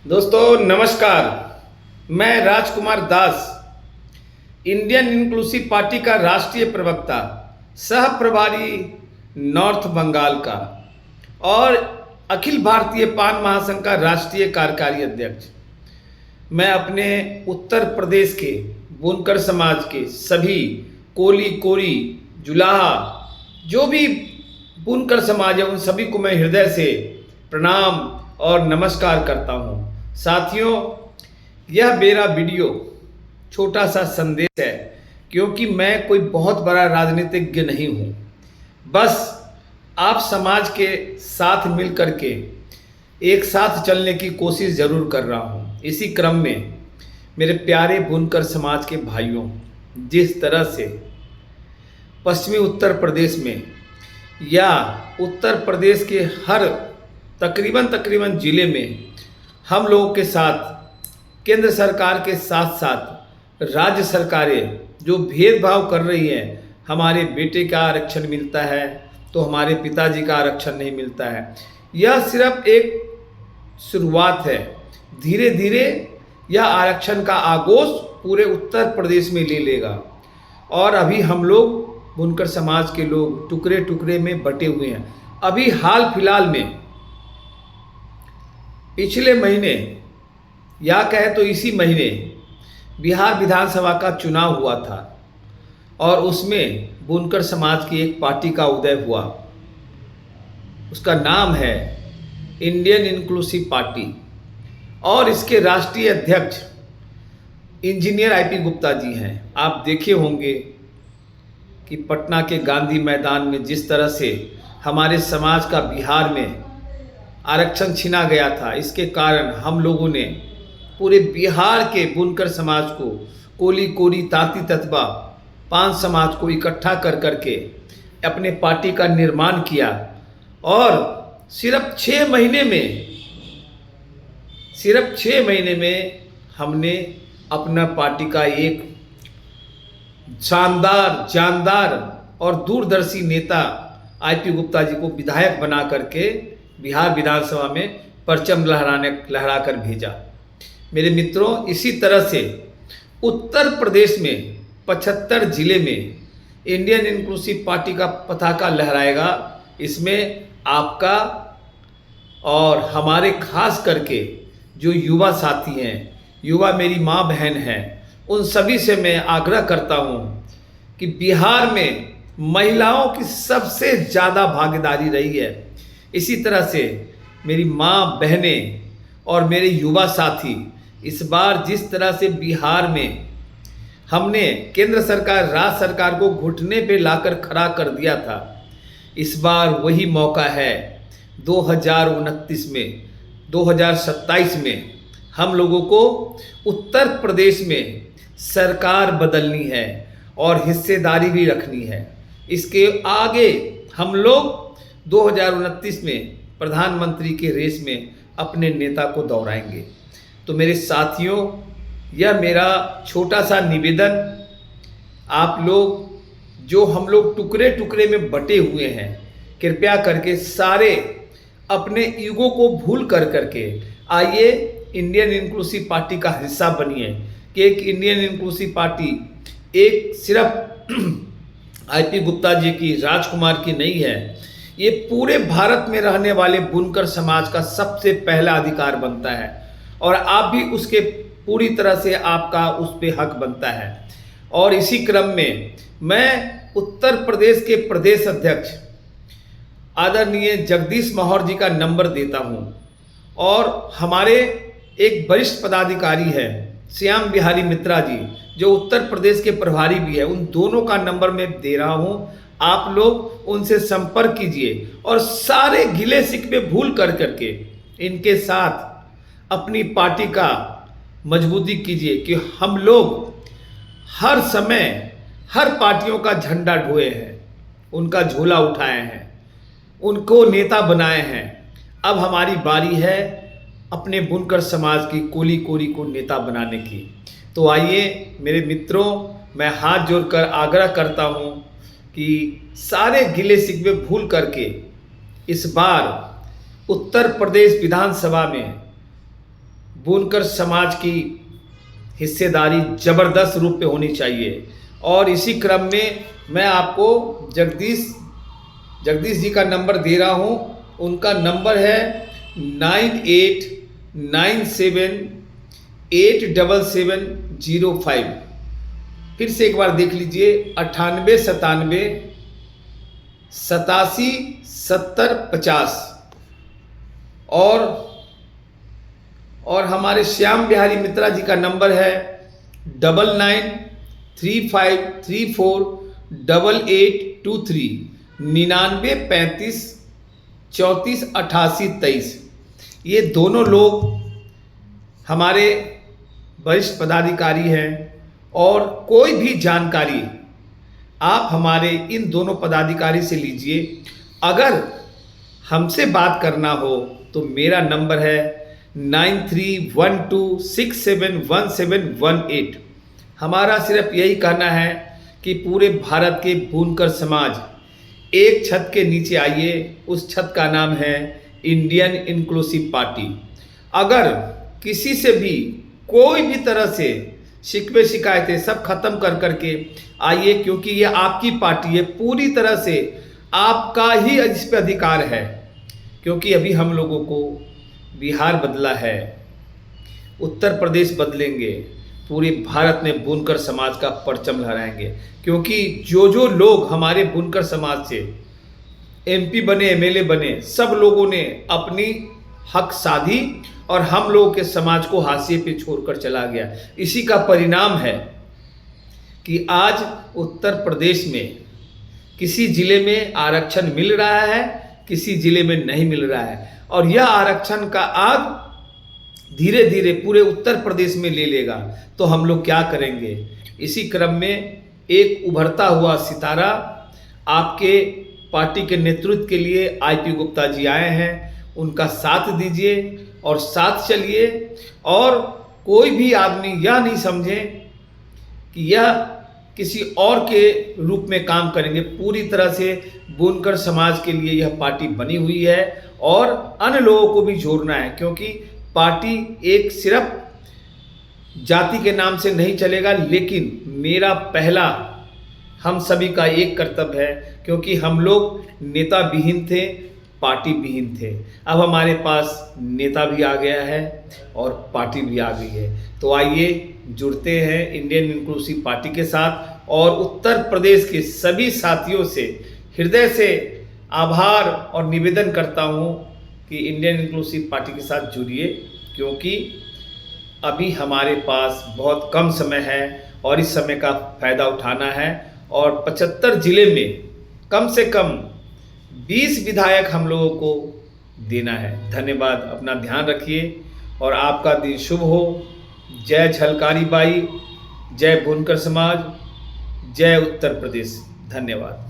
दोस्तों नमस्कार। मैं राजकुमार दास, इंडियन इंक्लूसिव पार्टी का राष्ट्रीय प्रवक्ता, सह प्रभारी नॉर्थ बंगाल का और अखिल भारतीय पान महासंघ का राष्ट्रीय कार्यकारी अध्यक्ष। मैं अपने उत्तर प्रदेश के बुनकर समाज के सभी कोली कोरी जुलाहा जो भी बुनकर समाज है उन सभी को मैं हृदय से प्रणाम और नमस्कार करता हूँ। साथियों, यह मेरा वीडियो छोटा सा संदेश है, क्योंकि मैं कोई बहुत बड़ा राजनीतिज्ञ नहीं हूँ। बस आप समाज के साथ मिल कर के एक साथ चलने की कोशिश ज़रूर कर रहा हूँ। इसी क्रम में मेरे प्यारे बुनकर समाज के भाइयों, जिस तरह से पश्चिमी उत्तर प्रदेश में या उत्तर प्रदेश के हर तकरीबन ज़िले में हम लोगों के साथ केंद्र सरकार के साथ साथ राज्य सरकारें जो भेदभाव कर रही हैं, हमारे बेटे का आरक्षण मिलता है तो हमारे पिताजी का आरक्षण नहीं मिलता है। यह सिर्फ एक शुरुआत है। धीरे धीरे यह आरक्षण का आगोश पूरे उत्तर प्रदेश में ले लेगा और अभी हम लोग बुनकर समाज के लोग टुकड़े टुकड़े में बटे हुए हैं। अभी हाल फिलहाल में पिछले महीने या कहे तो इसी महीने बिहार विधानसभा का चुनाव हुआ था और उसमें बुनकर समाज की एक पार्टी का उदय हुआ। उसका नाम है इंडियन इंक्लूसिव पार्टी और इसके राष्ट्रीय अध्यक्ष इंजीनियर आईपी गुप्ता जी हैं। आप देखे होंगे कि पटना के गांधी मैदान में जिस तरह से हमारे समाज का बिहार में आरक्षण छीना गया था, इसके कारण हम लोगों ने पूरे बिहार के बुनकर समाज को, कोली कोरी तांती ततबा पान समाज को इकट्ठा कर करके अपने पार्टी का निर्माण किया और सिर्फ 6 महीने में हमने अपना पार्टी का एक शानदार जानदार और दूरदर्शी नेता आईपी गुप्ता जी को विधायक बना करके बिहार विधानसभा में परचम लहरा कर भेजा। मेरे मित्रों, इसी तरह से उत्तर प्रदेश में 75 जिले में इंडियन इंक्लूसिव पार्टी का पताका लहराएगा। इसमें आपका और हमारे खास करके जो युवा साथी हैं, युवा मेरी माँ बहन हैं, उन सभी से मैं आग्रह करता हूँ कि बिहार में महिलाओं की सबसे ज़्यादा भागीदारी रही है। इसी तरह से मेरी माँ बहनें और मेरे युवा साथी, इस बार जिस तरह से बिहार में हमने केंद्र सरकार राज्य सरकार को घुटने पे लाकर खड़ा कर दिया था, इस बार वही मौका है। 2029 में 2027 में हम लोगों को उत्तर प्रदेश में सरकार बदलनी है और हिस्सेदारी भी रखनी है। इसके आगे हम लोग 2029 में प्रधानमंत्री के रेस में अपने नेता को दौड़ाएंगे। तो मेरे साथियों, यह मेरा छोटा सा निवेदन, आप लोग जो हम लोग टुकड़े टुकड़े में बटे हुए हैं, कृपया करके सारे अपने ईगो को भूल कर करके आइए इंडियन इंक्लूसिव पार्टी का हिस्सा बनिए। कि एक इंडियन इंक्लूसिव पार्टी एक सिर्फ आईपी गुप्ता जी की, राजकुमार की नहीं है। ये पूरे भारत में रहने वाले बुनकर समाज का सबसे पहला अधिकार बनता है और आप भी उसके पूरी तरह से आपका उस पर हक बनता है। और इसी क्रम में मैं उत्तर प्रदेश के प्रदेश अध्यक्ष आदरणीय जगदीश मौर्य जी का नंबर देता हूँ और हमारे एक वरिष्ठ पदाधिकारी है श्याम बिहारी मित्रा जी, जो उत्तर प्रदेश के प्रभारी भी है, उन दोनों का नंबर मैं दे रहा हूँ। आप लोग उनसे संपर्क कीजिए और सारे गिले शिकवे भूल कर करके इनके साथ अपनी पार्टी का मजबूती कीजिए कि हम लोग हर समय हर पार्टियों का झंडा ढोए हैं, उनका झोला उठाए हैं, उनको नेता बनाए हैं। अब हमारी बारी है अपने बुनकर समाज की कोली कोरी को नेता बनाने की। तो आइए मेरे मित्रों, मैं हाथ जोड़कर आग्रह करता हूँ कि सारे गिले शिकवे भूल करके इस बार उत्तर प्रदेश विधानसभा में बुनकर समाज की हिस्सेदारी जबरदस्त रूप पे होनी चाहिए। और इसी क्रम में मैं आपको जगदीश जी का नंबर दे रहा हूँ। उनका नंबर है 9897787705। फिर से एक बार देख लीजिए, 9897877050। और हमारे श्याम बिहारी मित्रा जी का नंबर है 9935348823 9935348823। ये दोनों लोग हमारे वरिष्ठ पदाधिकारी हैं और कोई भी जानकारी आप हमारे इन दोनों पदाधिकारी से लीजिए। अगर हमसे बात करना हो तो मेरा नंबर है 9312671718। हमारा सिर्फ यही कहना है कि पूरे भारत के बुनकर समाज एक छत के नीचे आइए। उस छत का नाम है इंडियन इंक्लूसिव पार्टी। अगर किसी से भी कोई भी तरह से शिकवे शिकायतें सब खत्म कर करके आइए, क्योंकि ये आपकी पार्टी है, पूरी तरह से आपका ही इस पर अधिकार है। क्योंकि अभी हम लोगों को बिहार बदला है, उत्तर प्रदेश बदलेंगे, पूरे भारत में बुनकर समाज का परचम लहराएंगे। क्योंकि जो लोग हमारे बुनकर समाज से एमपी बने, एमएलए बने, सब लोगों ने अपनी हक साधी और हम लोगों के समाज को हाशिए पे छोड़कर चला गया। इसी का परिणाम है कि आज उत्तर प्रदेश में किसी जिले में आरक्षण मिल रहा है, किसी जिले में नहीं मिल रहा है। और यह आरक्षण का आग धीरे धीरे पूरे उत्तर प्रदेश में ले लेगा तो हम लोग क्या करेंगे। इसी क्रम में एक उभरता हुआ सितारा आपके पार्टी के नेतृत्व के लिए आईपी गुप्ता जी आए हैं। उनका साथ दीजिए और साथ चलिए। और कोई भी आदमी यह नहीं समझे कि यह किसी और के रूप में काम करेंगे। पूरी तरह से बुनकर समाज के लिए यह पार्टी बनी हुई है और अन्य लोगों को भी जोड़ना है। क्योंकि पार्टी एक सिर्फ जाति के नाम से नहीं चलेगा, लेकिन मेरा पहला हम सभी का एक कर्तव्य है। क्योंकि हम लोग नेता विहीन थे, पार्टी विहीन थे। अब हमारे पास नेता भी आ गया है और पार्टी भी आ गई है। तो आइए जुड़ते हैं इंडियन इंक्लूसिव पार्टी के साथ। और उत्तर प्रदेश के सभी साथियों से हृदय से आभार और निवेदन करता हूं कि इंडियन इंक्लूसिव पार्टी के साथ जुड़िए। क्योंकि अभी हमारे पास बहुत कम समय है और इस समय का फ़ायदा उठाना है। और 75 जिले में कम से कम 20 विधायक हम लोगों को देना है। धन्यवाद, अपना ध्यान रखिए और आपका दिन शुभ हो। जय झलकारी बाई, जय बुनकर समाज, जय उत्तर प्रदेश। धन्यवाद।